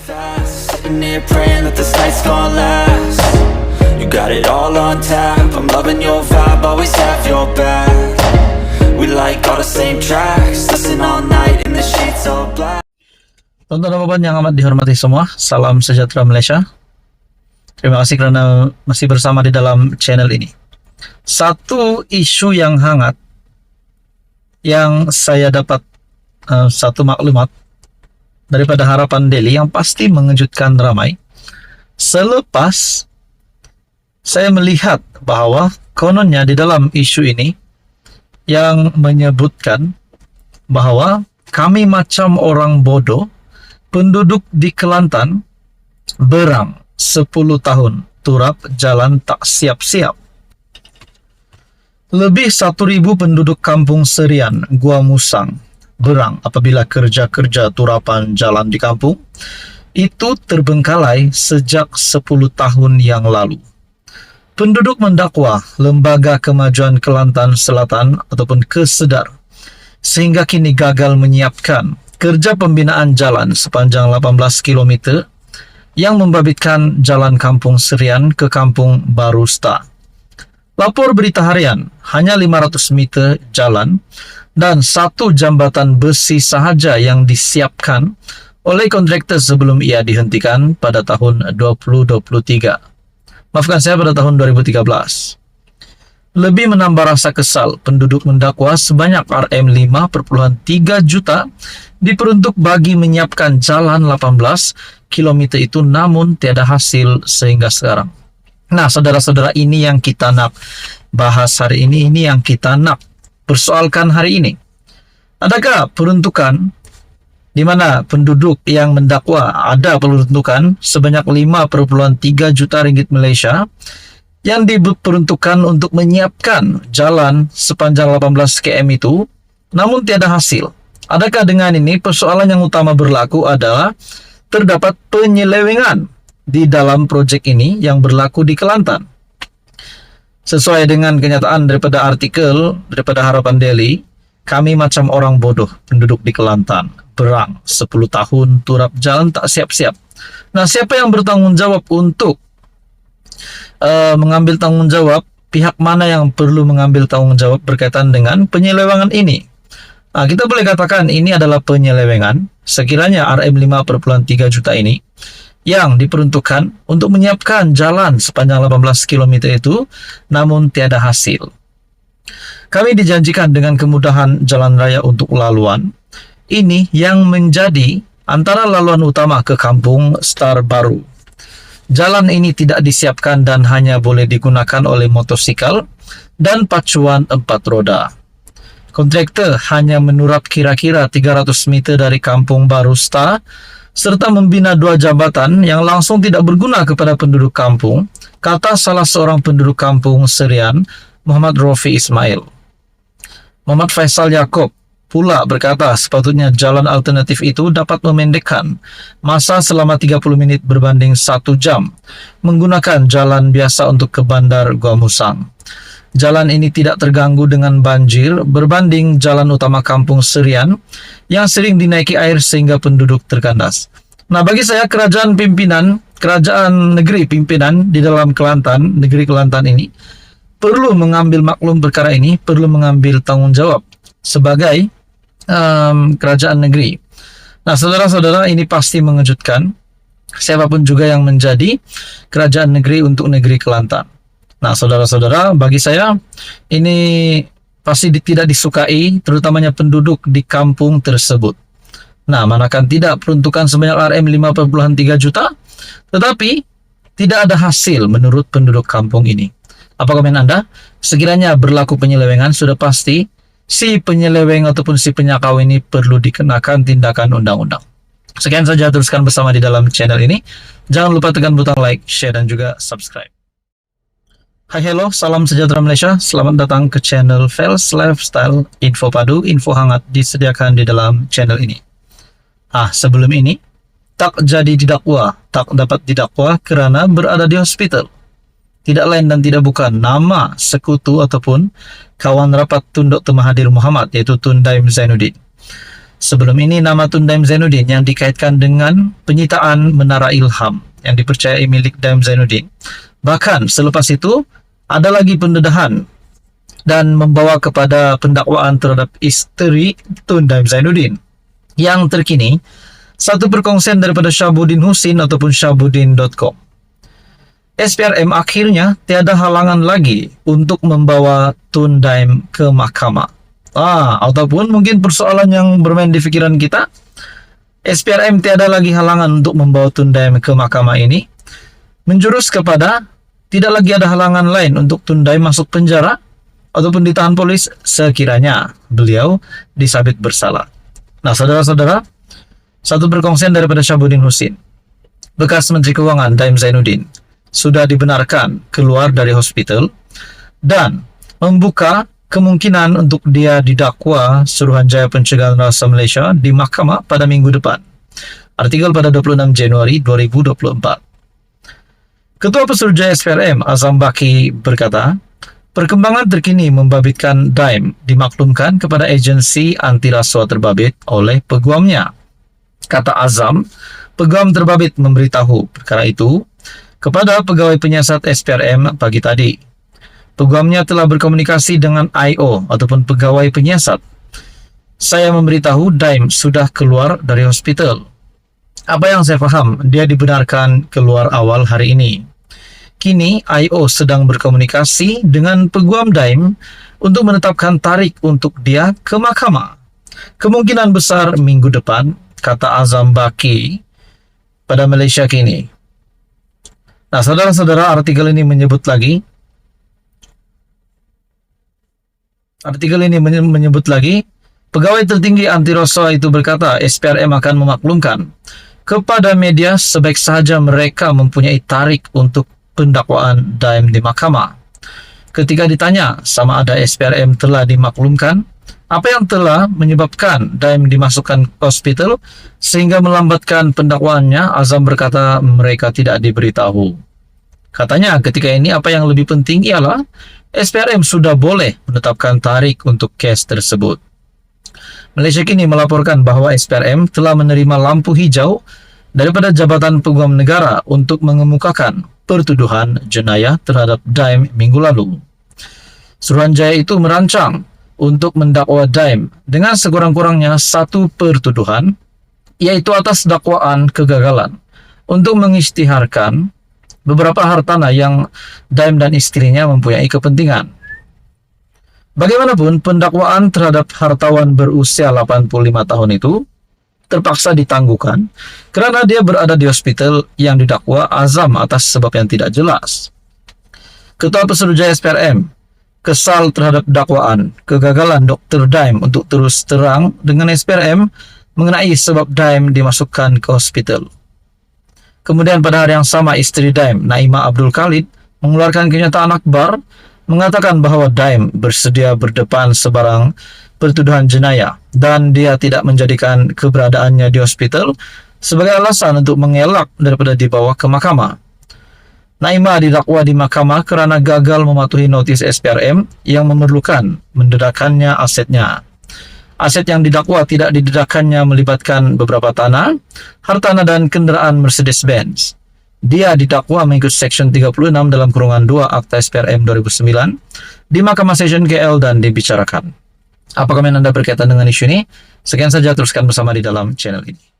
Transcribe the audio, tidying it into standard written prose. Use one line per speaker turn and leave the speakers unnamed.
fast, sitting here praying that this night's gonna last. You got it all on tap, I'm loving your vibe, always have your back. We like all the same tracks, listen all night in the sheets all black.
Tonton-tonton yang amat dihormati semua, salam sejahtera Malaysia. Terima kasih karena masih bersama di dalam channel ini. Satu isu yang hangat yang saya dapat satu maklumat daripada Harapan Daily yang pasti mengejutkan ramai. Selepas saya melihat bahwa kononnya di dalam isu ini yang menyebutkan bahwa kami macam orang bodoh, penduduk di Kelantan berang 10 tahun turap jalan tak siap-siap. Lebih 1.000 penduduk kampung Serian, Gua Musang, berang apabila kerja-kerja turapan jalan di kampung itu terbengkalai sejak 10 tahun yang lalu. Penduduk mendakwa Lembaga Kemajuan Kelantan Selatan ataupun Kesedar sehingga kini gagal menyiapkan kerja pembinaan jalan sepanjang 18 km yang membabitkan jalan Kampung Serian ke Kampung Barusta. Lapor Berita Harian, hanya 500 meter jalan dan satu jambatan besi sahaja yang disiapkan oleh kontraktor sebelum ia dihentikan pada tahun 2023. Maafkan saya, pada tahun 2013. Lebih menambah rasa kesal, penduduk mendakwa sebanyak RM5,3 juta diperuntuk bagi menyiapkan jalan 18 km itu, namun tiada hasil sehingga sekarang. Nah, saudara-saudara, ini yang kita nak bahas hari ini yang kita nak persoalkan hari ini. Adakah peruntukan di mana penduduk yang mendakwa ada peruntukan sebanyak 5,3 juta ringgit Malaysia yang diperuntukkan untuk menyiapkan jalan sepanjang 18 km itu, namun tiada hasil? Adakah dengan ini persoalan yang utama berlaku adalah terdapat penyelewengan di dalam proyek ini yang berlaku di Kelantan? Sesuai dengan kenyataan daripada artikel daripada Harapan Daily, kami macam orang bodoh, penduduk di Kelantan berang 10 tahun turap jalan tak siap-siap. Nah, siapa yang bertanggung jawab untuk mengambil tanggung jawab? Pihak mana yang perlu mengambil tanggung jawab berkaitan dengan penyelewengan ini? Nah, kita boleh katakan ini adalah penyelewengan sekiranya RM5,3 juta ini yang diperuntukkan untuk menyiapkan jalan sepanjang 18 km itu, namun tiada hasil. Kami dijanjikan dengan kemudahan jalan raya untuk laluan. Ini yang menjadi antara laluan utama ke Kampung Star Baru. Jalan ini tidak disiapkan dan hanya boleh digunakan oleh motosikal dan pacuan 4 roda. Kontraktor hanya menurap kira-kira 300 meter dari Kampung Barusta serta membina 2 jambatan yang langsung tidak berguna kepada penduduk kampung, kata salah seorang penduduk Kampung Serian, Muhammad Rofi Ismail. Muhammad Faisal Yaakob pula berkata sepatutnya jalan alternatif itu dapat memendekkan masa selama 30 menit berbanding 1 jam menggunakan jalan biasa untuk ke Bandar Gua Musang. Jalan ini tidak terganggu dengan banjir berbanding jalan utama Kampung Serian yang sering dinaiki air sehingga penduduk terkandas. Nah, bagi saya kerajaan negeri pimpinan di dalam Kelantan, negeri Kelantan ini perlu mengambil maklum perkara ini, perlu mengambil tanggung jawab sebagai kerajaan negeri. Nah, saudara-saudara, ini pasti mengejutkan siapapun juga yang menjadi kerajaan negeri untuk negeri Kelantan. Nah, saudara-saudara, bagi saya ini pasti tidak disukai, terutamanya penduduk di kampung tersebut. Nah, manakan tidak peruntukan sebanyak RM5,3 juta, tetapi tidak ada hasil menurut penduduk kampung ini. Apa komen Anda? Sekiranya berlaku penyelewengan, sudah pasti si penyeleweng ataupun si penyakau ini perlu dikenakan tindakan undang-undang. Sekian saja, teruskan bersama di dalam channel ini. Jangan lupa tekan butang like, share, dan juga subscribe. Hai, hello, salam sejahtera Malaysia. Selamat datang ke channel Fels Lifestyle. Info padu, info hangat disediakan di dalam channel ini. Sebelum ini, tak jadi didakwa, tak dapat didakwa kerana berada di hospital. Tidak lain dan tidak bukan nama sekutu ataupun kawan rapat Tun Dr. Mahathir Mohamad, yaitu Tun Daim Zainuddin. Sebelum ini nama Tun Daim Zainuddin yang dikaitkan dengan penyitaan Menara Ilham yang dipercayai milik Daim Zainuddin. Bahkan selepas itu ada lagi pendedahan dan membawa kepada pendakwaan terhadap isteri Tun Daim Zainuddin. Yang terkini, satu perkongsian daripada Syahabuddin Husin ataupun syahabuddin.com. SPRM akhirnya tiada halangan lagi untuk membawa Tun Daim ke mahkamah. Ataupun mungkin persoalan yang bermain di fikiran kita, SPRM tiada lagi halangan untuk membawa Tun Daim ke mahkamah ini, menjurus kepada tidak lagi ada halangan lain untuk Tun Daim masuk penjara ataupun ditahan polis sekiranya beliau disabit bersalah. Nah, saudara-saudara, satu perkongsian daripada Syahabuddin Husin, bekas Menteri Keuangan Daim Zainuddin, sudah dibenarkan keluar dari hospital dan membuka kemungkinan untuk dia didakwa Suruhanjaya Pencegahan Rasa Malaysia di mahkamah pada minggu depan. Artikel pada 26 Januari 2024. Ketua Pesuruhjaya SPRM Azam Baki berkata, perkembangan terkini membabitkan Daim dimaklumkan kepada agensi anti rasuah terbabit oleh peguamnya. Kata Azam, peguam terbabit memberitahu perkara itu kepada pegawai penyiasat SPRM pagi tadi. Peguamnya telah berkomunikasi dengan IO ataupun pegawai penyiasat. Saya memberitahu Daim sudah keluar dari hospital. Apa yang saya faham, dia dibenarkan keluar awal hari ini. Kini IO sedang berkomunikasi dengan peguam Daim untuk menetapkan tarikh untuk dia ke mahkamah. Kemungkinan besar minggu depan, kata Azam Baki pada Malaysia Kini. Nah, saudara-saudara, artikel ini menyebut lagi, pegawai tertinggi anti rasuah itu berkata SPRM akan memaklumkan kepada media sebaik sahaja mereka mempunyai tarikh untuk pendakwaan Daim di mahkamah. Ketika ditanya sama ada SPRM telah dimaklumkan, apa yang telah menyebabkan Daim dimasukkan ke hospital sehingga melambatkan pendakwaannya, Azam berkata mereka tidak diberitahu. Katanya ketika ini apa yang lebih penting ialah SPRM sudah boleh menetapkan tarikh untuk kes tersebut. Malaysia Kini melaporkan bahawa SPRM telah menerima lampu hijau daripada Jabatan Peguam Negara untuk mengemukakan pertuduhan jenayah terhadap Daim minggu lalu. Suruhanjaya itu merancang untuk mendakwa Daim dengan sekurang-kurangnya satu pertuduhan, yaitu atas dakwaan kegagalan untuk mengisytiharkan beberapa hartanah yang Daim dan istrinya mempunyai kepentingan. Bagaimanapun, pendakwaan terhadap hartawan berusia 85 tahun itu terpaksa ditangguhkan kerana dia berada di hospital yang didakwa Azam atas sebab yang tidak jelas. Ketua Pesuruhjaya SPRM kesal terhadap dakwaan kegagalan Dr. Daim untuk terus terang dengan SPRM mengenai sebab Daim dimasukkan ke hospital. Kemudian pada hari yang sama, isteri Daim, Naimah Abdul Khalid, mengeluarkan kenyataan akhbar mengatakan bahawa Daim bersedia berdepan sebarang pertuduhan jenayah dan dia tidak menjadikan keberadaannya di hospital sebagai alasan untuk mengelak daripada dibawa ke mahkamah. Naimah didakwa di mahkamah kerana gagal mematuhi notis SPRM yang memerlukan mendedakannya asetnya. Aset yang didakwa tidak didedakannya melibatkan beberapa tanah, hartanah dan kenderaan Mercedes-Benz. Dia didakwa mengikut Seksyen 36 dalam kurungan 2 Akta SPRM 2009 di Mahkamah Session KL dan dibicarakan. Apa komen Anda berkaitan dengan isu ini? Sekian saja, teruskan bersama di dalam channel ini.